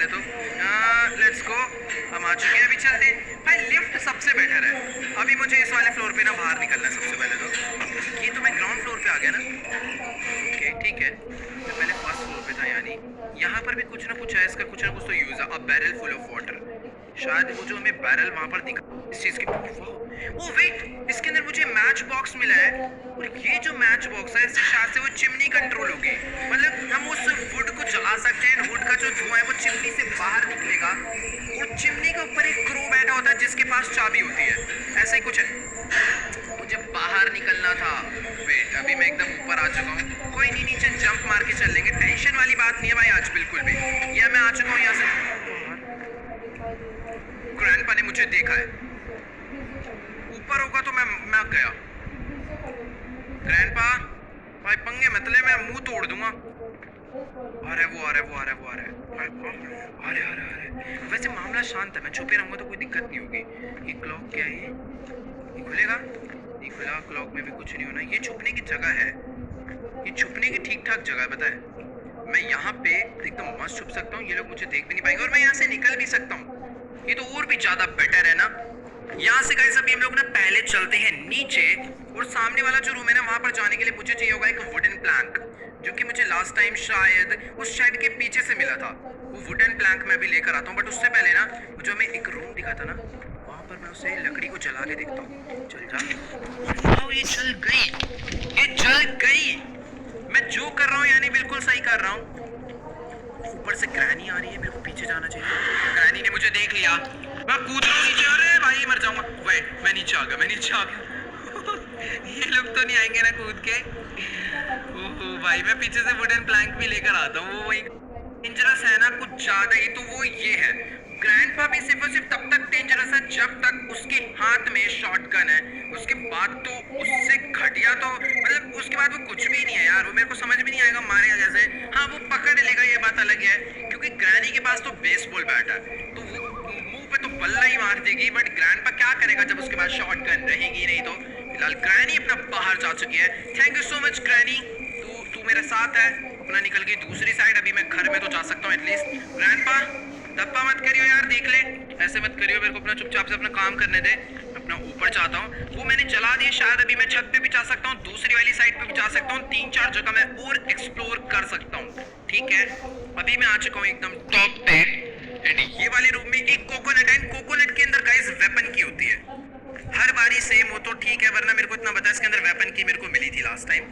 तो let's go, हम आ चुके हैं। अभी चलते हैं भाई, लिफ्ट सबसे बेटर है। अभी मुझे इस वाले फ्लोर पे ना बाहर निकलना है सबसे पहले। तो ये तो मैं ग्राउंड फ्लोर पे आ गया ना। ओके ठीक है, मैं पहले फर्स्ट फ्लोर पे था, यानी यहाँ पर भी कुछ ना कुछ है, इसका कुछ ना कुछ तो यूज है। अ बैरल फुल ऑफ वाटर, शायद वो जो हमें बैरल वहां पर दिखा इस चीज की। ओ वेट, इसके अंदर मुझे मैच बॉक्स मिला है, और ये जो मैच बॉक्स है इससे शायद से वो चिमनी कंट्रोल होगी। मतलब हम उस वुड को जला सकते हैं, वुड का जो धुआं है वो चिमनी से बाहर निकलेगा, और चिमनी के ऊपर एक क्रो बैठा होता है जिसके पास चाबी होती है। ऐसा ही कुछ है, मुझे बाहर निकलना था। वेट, अभी मैं एकदम ऊपर आ चुका हूँ। कोई नहीं, नीचे जंप मार के चल लेंगे, टेंशन वाली बात नहीं है भाई आज बिल्कुल भी। या मैं आ चुका हूँ यहाँ से। ग्रैंडपा ने मुझे देखा है, ऊपर होगा तो मैं गया। ग्रैंडपा भाई पंगे मत ले, मैं मुंह तोड़ दूंगा। अरे वो आ रहा है, वो आ रहा है, वो आ रहा है। अरे अरे अरे, वैसे मामला शांत है, मैं छुपे रहूंगा तो कोई दिक्कत नहीं होगी। ये क्लॉक क्या है, ये खुलेगा? नहीं खुला, क्लॉक में भी कुछ नहीं होना। ये छुपने की जगह है, ये छुपने की ठीक ठाक जगह है, पता है। मैं यहाँ पे एकदम मस्त छुप सकता हूँ, ये लोग मुझे देख भी नहीं पाएंगे, और मैं यहाँ से निकल भी सकता हूँ। ये तो और भी ज्यादा बेटर है ना। यहाँ से गाइस अभी हम लोग ना पहले चलते हैं नीचे, और सामने वाला जो रूम है ना वहां पर जाने के लिए मुझे चाहिए होगा एक वुडन प्लैंक, जो कि मुझे लास्ट टाइम शायद उस शेड के पीछे से मिला था। वो वुडन प्लैंक मैं भी लेकर आता हूँ, बट उससे पहले ना जो हमें एक रूम दिखा था ना, वहां पर मैं उसे लकड़ी को जला के देखता हूँ। चल जा। वाओ, ये जल गई, ये जल गई। मैं जो कर रहा हूँ यानी बिल्कुल सही कर रहा हूँ। ऊपर से ग्रैनी आ रही है, मेरे को पीछे जाना चाहिए। ग्रैनी ने मुझे देख लिया, मैं कूद रहा हूँ नीचे। अरे भाई मर जाऊंगा। वेट, मैं नीचे आ गया, मैं नीचे आ गया। ये लोग तो नहीं आएंगे ना कूद के। ओहो भाई, मैं पीछे से वुडन प्लैंक भी लेकर आता हूँ। वो वही डेंजरस है ना कुछ ज्यादा ही, तो वो ये है। ग्रैंडपा भी सिर्फ और सिर्फ तब तक डेंजरस है जब तक उसके हाथ में शॉटगन है। उसके बाद तो उससे घटिया तो मतलब उसके बाद वो कुछ भी नहीं है यार। वो मेरे को समझ भी नहीं आएगा मारेगा जैसे। हाँ वो पकड़ लेगा, ये बात अलग है, क्योंकि ग्रैनी के पास तो बेसबॉल बैट है, तो वो मुंह पे तो बल्ला ही मार देगी। बट ग्रैंडपा क्या करेगा जब उसके पास शॉटगन रहेगी नहीं। तो फिलहाल ग्रैनी अपना बाहर जा चुकी है। Thank you so much granny, तू मेरे साथ है। अपना निकल गई दूसरी साइड, अभी मैं घर में तो जा सकता हूँ एटलीस्ट। ग्रैंडपा धप्पा मत करियो यार, देख ले, ऐसे मत करियो। मेरे को अपना चुपचाप से अपना काम करने दे। अपना ऊपर जाता हूँ, वो मैंने जला दिए। शायद अभी मैं छत पे भी जा सकता हूँ, दूसरी वाली साइड पे भी जा सकता हूँ। 3-4 जगह मैं और एक्सप्लोर कर सकता हूँ। ठीक है, अभी मैं आ चुका हूँ एकदम टॉप पे, एंड ये वाले रूम में एक कोकोनट है। कोकोनट के अंदर गाइस वेपन की होती है। हर बारी सेम हो तो ठीक है, वरना मेरे को इतना पता है इसके अंदर वेपन की मेरे को मिली थी लास्ट टाइम।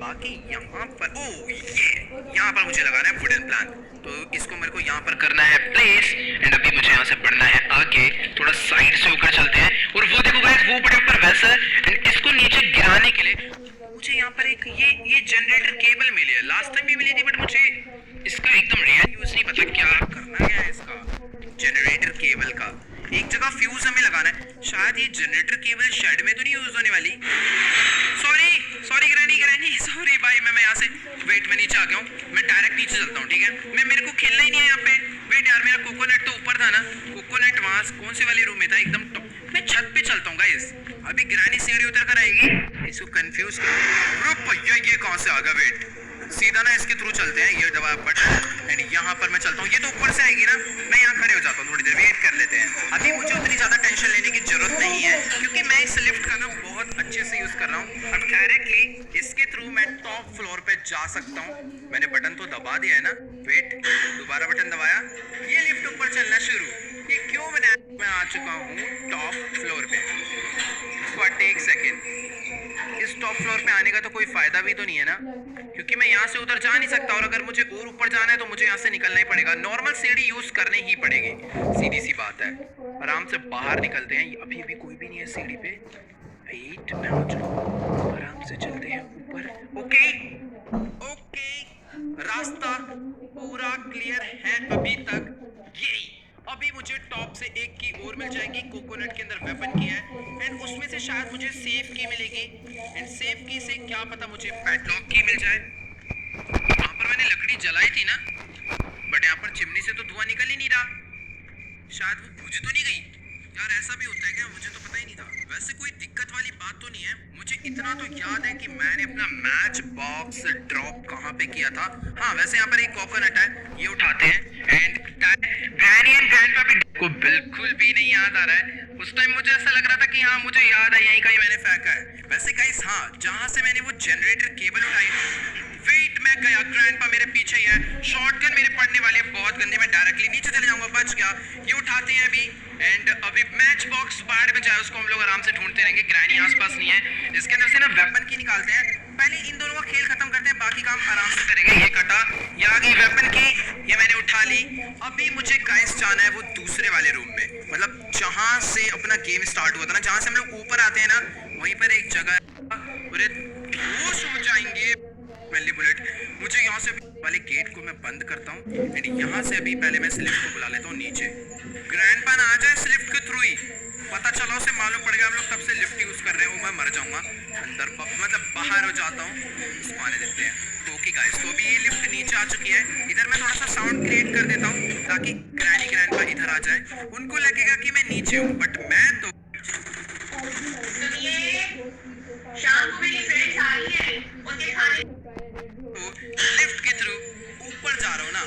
बाकी यहाँ पर ये यहाँ पर मुझे लगाना है वुडन प्लैंक, तो इसको मेरे को यहाँ पर करना है प्लेस। एंड अभी मुझे यहाँ से बढ़ना है आगे, थोड़ा साइड से होकर चलते हैं। और वो देखो गाइस, वो बड़े ऊपर वेसल, एंड इसको नीचे गिराने के लिए मुझे यहाँ पर एक ये जनरेटर केबल मिली है। लास्ट टाइम भी मिली थी, बट मुझे इसका एकदम रियल यूज नहीं पता क्या करना है इसका। जनरेटर केबल का एक जगह फ्यूज हमें लगाना है। शायद ये जनरेटर केबल शेड में तो नहीं यूज होने वाली। Sorry sorry granny, granny sorry भाई। मैं यहाँ से वेट, मैं नीचे आ गया हूँ। मैं डायरेक्ट नीचे चलता हूँ, ठीक है। मेरे को खेलना ही नहीं है यहाँ पे। वेट यार, मेरा कोकोनट तो ऊपर था ना। कोकोनट वहाँ कौन से वाली रूम में था, एकदम टॉप। मैं छत पे चलता हूँ गाइस, अभी ग्रैनी सीढ़ी उतर कर आएगी। इसको कंफ्यूज कर, ये कहाँ से आ गया। वेट, सीधा ना इसके थ्रू चलते हैं। ये दबा बटन, एंड यहाँ पर मैं चलता हूँ। ये तो ऊपर से आएगी ना, मैं यहाँ खड़े हो जाता हूँ, थोड़ी देर वेट कर लेते हैं। अभी मुझे उतनी ज्यादा टेंशन लेने की जरूरत नहीं है, क्योंकि मैं इस लिफ्ट का ना बहुत अच्छे से यूज कर रहा हूँ। अब डायरेक्टली इसके थ्रू मैं टॉप फ्लोर पे जा सकता हूँ। मैंने बटन तो दबा दिया है ना। वेट, दोबारा बटन दबाया, ये लिफ्ट ऊपर चलना शुरू। ये क्यों बनाया? मैं आ चुका हूँ टॉप फ्लोर पे। बट एक सेकेंड, इस टॉप फ्लोर पे आने का तो कोई फायदा भी तो नहीं है ना, क्योंकि मैं यहाँ से उधर जा नहीं सकता। और अगर मुझे और ऊपर जाना है तो मुझे यहाँ से निकलना ही पड़ेगा। नॉर्मल सीढ़ी यूज करने ही पड़ेगी, सीधी सी बात है। आराम से बाहर निकलते हैं। अभी भी कोई भी नहीं है सीढ़ी पे। वेट, मैं आ जाऊँ, आराम से चलते हैं ऊपर। ओके ओके, रास्ता पूरा क्लियर है अभी तक। यही, अभी मुझे टॉप से एक की और मिल जाएगी। कोकोनट के अंदर वेपन की है, एंड उसमें से शायद मुझे सेफ की मिलेगी। एंड सेफ की से क्या पता मुझे पैडलॉक की मिल जाए। वहां पर मैंने लकड़ी जलाई थी ना, बट यहाँ पर चिमनी से तो धुआं निकल ही नहीं रहा। शायद वो बुझ तो नहीं गई, यार ऐसा भी होता है क्या? मुझे तो पता ही नहीं था। वैसे कोई दिक्कत वाली बात तो नहीं है। मुझे इतना तो याद है कि मैंने अपना मैच बॉक्स ड्रॉप कहाँ पे किया था। हाँ वैसे यहाँ पर एक कोकोनट है, ये उठाते हैं। एंड ग्रैनी एंड ग्रैंडपा भी को बिल्कुल भी नहीं याद आ रहा है। उस टाइम मुझे ऐसा लग रहा था कि हाँ मुझे याद है, यहीं कहीं मैंने फेंका है। वैसे गाइस हाँ, जहाँ से मैंने वो जनरेटर केबल उठाई थी, वेट मैं गया, ग्रैंडपा मेरे पीछे ही है, शॉटगन मेरे पड़ने वाली है बहुत गंदी, मैं डायरेक्टली नीचे चले जाऊंगा, बच गया। ये उठाते हैं अभी। एंड अभी मैच बॉक्स बाहर में जाए, उसको हम लोग आराम से ढूंढते रहेंगे। ग्रैनी आसपास नहीं है। इसके अंदर से ना वेपन की निकालते हैं। पहले इन दोनों का खेल खत्म करते हैं, बाकी काम आराम से करेंगे। ये कटा, ये आ गई वेपन की, ये मैंने उठा ली। अभी मुझे गाइस जाना है वो दूसरे वाले रूम में, मतलब जहाँ से अपना गेम स्टार्ट हुआ था ना, जहाँ से हम लोग ऊपर आते हैं ना, वहीं पर एक जगह पूरे बेहोश हो जाएंगे पहली बुलेट। मुझे यहाँ से वाले गेट को मैं बंद करता हूँ एंड यहाँ से अभी पहले मैं स्लिफ्ट को बुला लेता हूँ नीचे। ग्रैंडपा ना आ जाए स्लिफ्ट के थ्रू ही, पता चला उसे मालूम पड़ गया हम लोग तब से लिफ्ट यूज कर रहे हैं, वो मैं मर जाऊंगा अंदर, मतलब बाहर हो जाता हूँ। उसको आने देते हैं। ओके गाइस, तो अभी ये लिफ्ट नीचे आ चुकी है। इधर मैं थोड़ा सा साउंड क्रिएट कर देता हूँ ताकि ग्रैनी ग्रैंडपा इधर आ जाए। उनको लगेगा कि मैं नीचे हूँ, बट मैं तो शाम को मेरी फ्रेंड्स आ रही है, उनके खाने लिफ्ट के थ्रू ऊपर जा रहा हूँ ना।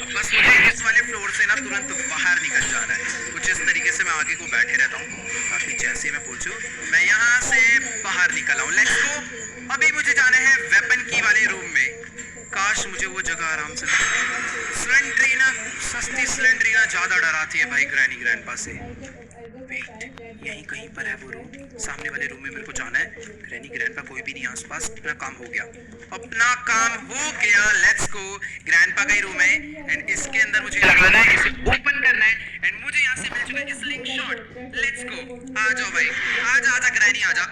अब बस मुझे इस वाले फ्लोर से ना तुरंत बाहर निकल जाना है। कुछ इस तरीके से मैं आगे को बैठे रहता हूँ ताकि जैसे मैं पूछूं मैं यहाँ से बाहर निकल आऊँ। Let's go. अभी मुझे जाना है वेपन की वाले रूम में। काश मुझे वो जगह आराम से, स्लेंड्रीना, सस्ती स्लेंड्रीना ज्यादा डराती है भाई ग्रैनी ग्रैंडपा से। वेट, यहीं कहीं पर है वो रूम, सामने वाले रूम में मेरे को जाना है। ग्रैनी ग्रैंडपा कोई भी नहीं आसपास, अपना काम हो गया, अपना काम हो गया। Let's go. ग्रैंडपा का ही रूम है एंड इसके अंदर मुझे लगाना है, इसे ओपन करना है एंड मुझे यहाँ से मिल चुका है स्लिंग शॉट। Let's go. आ जाओ भाई, आजा आजा ग्रैनी आजा,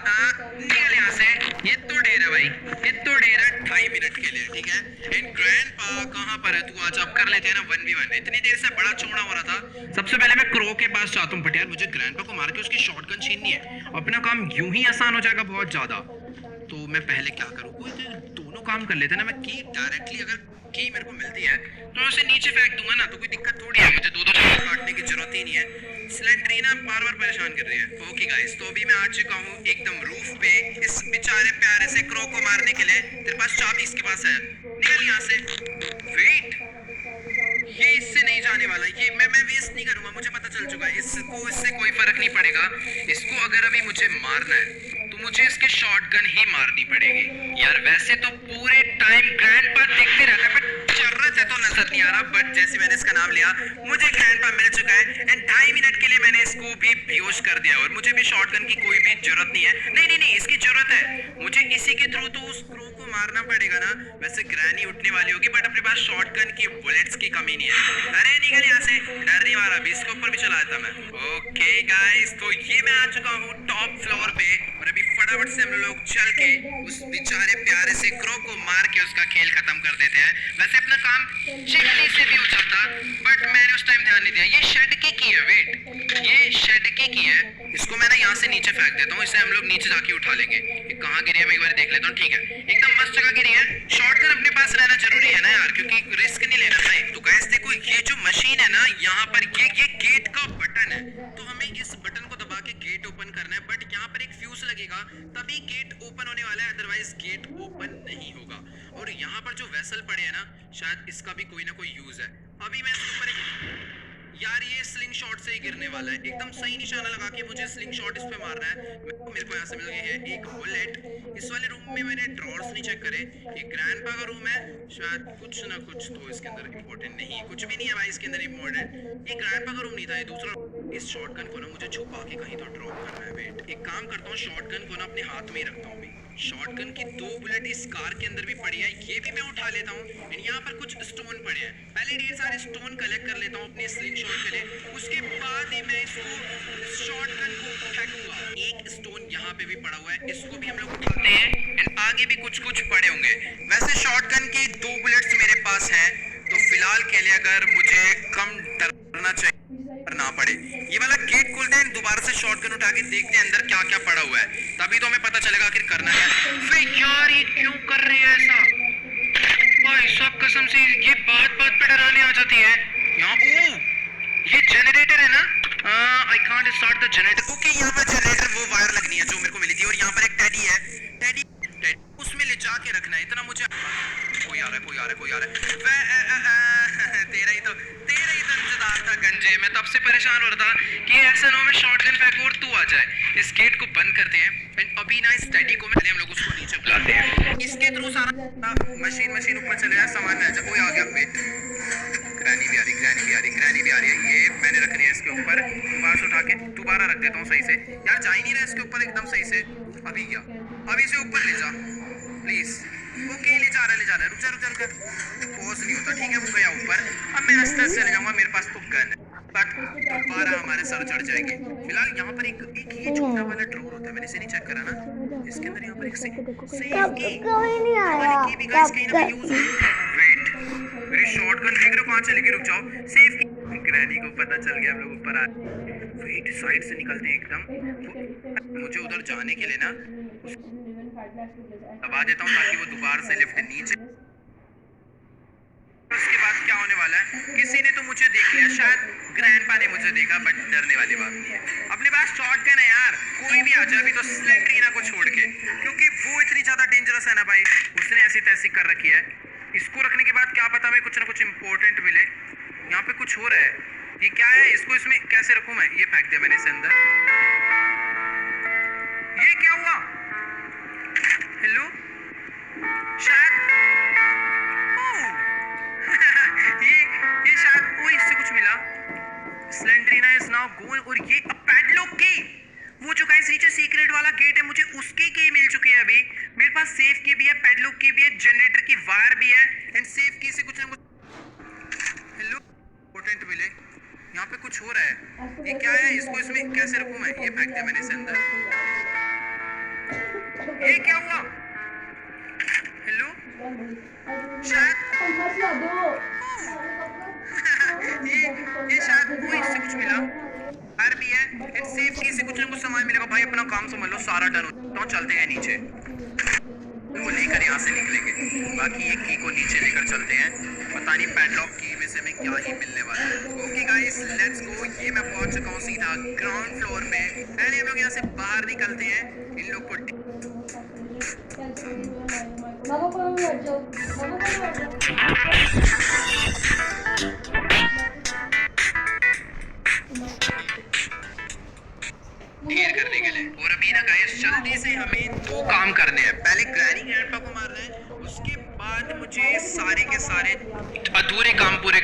निकल यहाँ से। ये तो डेरा भाई, ये तो डेरा 2.5 मिनट के लिए, ठीक है। एंड ग्रैंडपा कहाँ पर है? तू आज अब कर लेते हैं ना 1v1। इतनी देर से बड़ा चौड़ा हो रहा था। सबसे पहले मैं क्रो के पास जाता हूँ, बट यार मुझे ग्रैंडपा को मार के उसकी शॉटगन छीननी है। अपना काम यूं ही आसान हो जाएगा बहुत ज्यादा। तो मैं पहले क्या करूँ, कोई दोनों काम कर लेते हैं ना। मैं की डायरेक्टली अगर की मेरे को मिलती है तो मैं उसे नीचे फेंक दूंगा ना, तो कोई दिक्कत थोड़ी है। मुझे दो जगह काटने की जरूरत ही नहीं है। स्लेंड्रीना बार बार परेशान कर रही है। ओके गाइस, तो अभी मैं आ चुका हूँ एकदम रूफ पे इस बेचारे प्यारे से क्रो को मारने के लिए। तेरे पास चाबी इसके पास है, निकल यहाँ से। वेट, ये इससे नहीं जाने वाला, ये मैं वेस्ट नहीं करूंगा। मुझे पता चल चुका है इसको, इससे कोई फर्क नहीं पड़ेगा। इसको अगर अभी मुझे मारना है तो मुझे इसके शॉटगन ही मारनी पड़ेगी। यार वैसे तो पूरे टाइम ग्रैंडपा देखते रहता है, बट जरूरत है तो नजर नहीं आ रहा। बट जैसे मैंने इसका नाम लिया, मुझे ग्रैंडपा मिल चुका है एंड 2.5 मिनट के लिए मैंने इसको भी बेहोश कर दिया और मुझे भी शॉटगन की कोई भी जरूरत नहीं है। नहीं, इसकी जरूरत है। मुझे इसी के थ्रू तो उस क्रो को मारना पड़ेगा ना। वैसे ग्रैनी उठने वाली होगी, बट अपने पास शॉटगन की बुलेट्स की कमी नहीं है। अरे निकल यहाँ से, डर नहीं मारा, अभी इसके ऊपर भी चला देता मैं। ओके गाइस, तो ये मैं आ चुका हूँ टॉप फ्लोर पे और अभी फटाफट से हम लोग चल के उस बेचारे प्यारे से क्रो को मार के उसका खेल खत्म कर देते हैं। वैसे अपना काम चिकनी से भी हो जाता, बट मैंने उस टाइम ध्यान नहीं दिया। ये शेड की है। वेट, ये शेड की है। इसको मैं ना यहाँ से नीचे फेंक देता हूँ, इसे हम लोग नीचे जाके उठा लेंगे। ये कहाँ गिरी है मैं एक बार देख लेता हूँ। ठीक है, एकदम मस्त जगह गिरी है। शॉटगन अपने पास रहना जरूरी है ना यार, क्योंकि रिस्क नहीं लेना भाई। तो गाइस देखो, ये जो मशीन है ना यहाँ पर, ये गेट का बटन है। तो हमें इस बटन को दबा के गेट ओपन करना है, बट यहाँ पर एक फ्यूज लगेगा तभी गेट ओपन होने वाला है, अदरवाइज गेट ओपन नहीं होगा। और यहाँ पर जो वेसल पड़े है ना, शायद इसका भी कोई ना कोई यूज है। अभी मैं इसके ऊपर एक, यार ये स्लिंग शॉट से ही गिरने वाला है। एकदम सही निशाना लगा के मुझे स्लिंग शॉट इस पे मारना है। मेरे को यहाँ से मिल गई है एक बुलेट। इस वाले रूम में मैंने ड्रॉर्स नहीं चेक करे। ये ग्रैंडपा का रूम है, शायद कुछ ना कुछ तो इसके अंदर इंपॉर्टेंट नहीं है। कुछ भी नहीं है भाई इसके अंदर इंपॉर्टेंट। ये ग्रैंडपा का रूम नहीं था, ये दूसरा। इस शॉटगन को ना मुझे छुपा के कहीं तो ड्रॉप करना है। वेट, एक काम करता हूँ, शॉटगन को ना अपने हाथ में ही रखता हूँ। शॉटगन की 2 बुलेट इस कार के अंदर भी पड़ी है, ये भी मैं उठा लेता हूँ। एंड यहाँ पर कुछ स्टोन पड़े हैं, पहले ढेर सारे स्टोन कलेक्ट कर लेता हूँ अपने स्लिंग शॉट के लिए। उसके बाद ही मैं इसको शॉटगन को फेंकूंगा। एक स्टोन यहाँ पे भी पड़ा हुआ है, इसको भी हम लोग उठाते हैं। एंड आगे भी कुछ पड़े होंगे। वैसे शॉटगन की 2 बुलेट्स मेरे पास हैं, तो फिलहाल के लिए अगर मुझे कम डरना चाहिए ना पड़े, ये वाला गेट खोलते हैं, दोबारा से शॉटगन उठा के देखते हैं अंदर क्या क्या पड़ा हुआ है, तभी तो हमें पता चलेगा आखिर करना क्या है। यार ये क्यों कर रहे हैं ऐसा भाई साहब, कसम से ये बात पे डराने आ जाती है। यहाँ ओ, ये जनरेटर है ना, I can't start the generator. Okay यहाँ पर जनरेटर वो वायर लगनी है जो मेरे को मिली थी, और यहाँ पर एक टेडी है, टेडी उसमें ले जाके रखना है। इतना मुझे कोई आ रहा है, कोई आ रहा है, कोई आ रहा है। तेरा ही तो इंतजार था गंजे। मैं तब से परेशान हो रहा था कि ऐसा ना हो मैं शॉटगन फेंकूं और तू आ जाए। इस गेट को बंद करते हैं एंड अभी ना इस टेडी को पहले हम लोग उसको नीचे बुलाते हैं, इसके थ्रू सारा मशीन ऊपर चले जाए, सामान में आ जाए। कोई आ गया, वेट, ग्रैनी भी आ रही, ग्रैनी भी आ रही, ग्रैनी भी आ रही है। ये मैंने रख रही है इसके ऊपर, दोबारा से उठा के दोबारा रख देता हूँ सही से। यार जा ही नहीं रहा इसके ऊपर एकदम सही से। अभी क्या, अभी इसे ऊपर ले जा प्लीज। ओके ले जा रहा है, रुक जा पॉज नहीं होता, ठीक है वो गया ऊपर। अब मैं आस्ते आस्ते चले जाऊंगा, मेरे पास तो गन है, बट दोबारा हमारे सर चढ़ जाएगी। फिलहाल यहाँ पर एक ये छोटा वाला ड्रॉर होता है, मैंने इसे नहीं चेक करा ना, इसके अंदर यहाँ पर एक सेफ की कोई नहीं आया की भी गाइस कहीं ना कहीं यूज हो। वेट, मेरी शॉटगन देख रहे हो कहाँ चलेगी, रुक जाओ। सेफ की ग्रैनी को पता चल गया हम लोग ऊपर आ। वेट, साइड से निकलते हैं एकदम। मुझे उधर जाने के लिए ना दबा देता हूँ ताकि वो दोबारा से लिफ्ट नीचे। उसके बाद क्या होने वाला है, किसी ने तो मुझे देख लिया, शायद ग्रैंडपा ने मुझे देखा, बट डरने वाली बात नहीं है। अपने पास शॉटगन है यार, कोई भी आ जाए अभी तो स्लेंट्रीना को छोड़ के, क्योंकि वो इतनी ज्यादा डेंजरस है ना भाई, उसने ऐसी तैसी कर रखी है। इसको रखने के बाद क्या पता हमें कुछ ना कुछ इंपॉर्टेंट मिले। यहाँ पे कुछ हो रहा है, ये क्या है, इसको इसमें कैसे रखूं मैं? ये फेंक दिया मैंने इसे अंदर। ये क्या हुआ? हेलो, शायद ये शायद कोई इससे कुछ मिला। स्लेंड्रीना इज नाउ गोइंग, और ये पैडलॉक की, वो जो गाइस नीचे सीक्रेट वाला गेट है, मुझे उसके की मिल चुकी है अभी। मेरे पास सेफ की भी है, पैडलॉक की भी है, जनरेटर की वायर भी है, एंड सेफ की से कुछ ना कुछ हेलो इंपॉर्टेंट मिले। यहाँ पे कुछ हो रहा है, ये क्या है, इसको इसमें कैसे रखूं मैं? ये फेंक दिया मैंने इसे अंदर। ये क्या हुआ? हेलो, शायद ये शायद कोई इससे कुछ मिला, फायर भी है, एंड सेफ्टी से कुछ ना कुछ सामान मिलेगा। भाई अपना काम समझ लो, सारा डन हो, चलते हैं नीचे। वो लेकर यहाँ से निकलेंगे, बाकी एक की को नीचे लेकर चलते हैं। पता नहीं पैडलॉक की में से हमें क्या ही मिलने वाला है। Okay guys, let's go. ये मैं पहुंच चुका हूँ सीधा ग्राउंड फ्लोर पे। पहले हम लोग यहाँ से बाहर निकलते हैं, इन लोग को ढेर करने के लिए। और अभी ना गाइस जल्दी से हमें दो काम करने हैं। पहले ग्रैनी ग्रैंडपा को मारना है, उसके बाद मुझे सारे के सारे अधूरे काम पूरे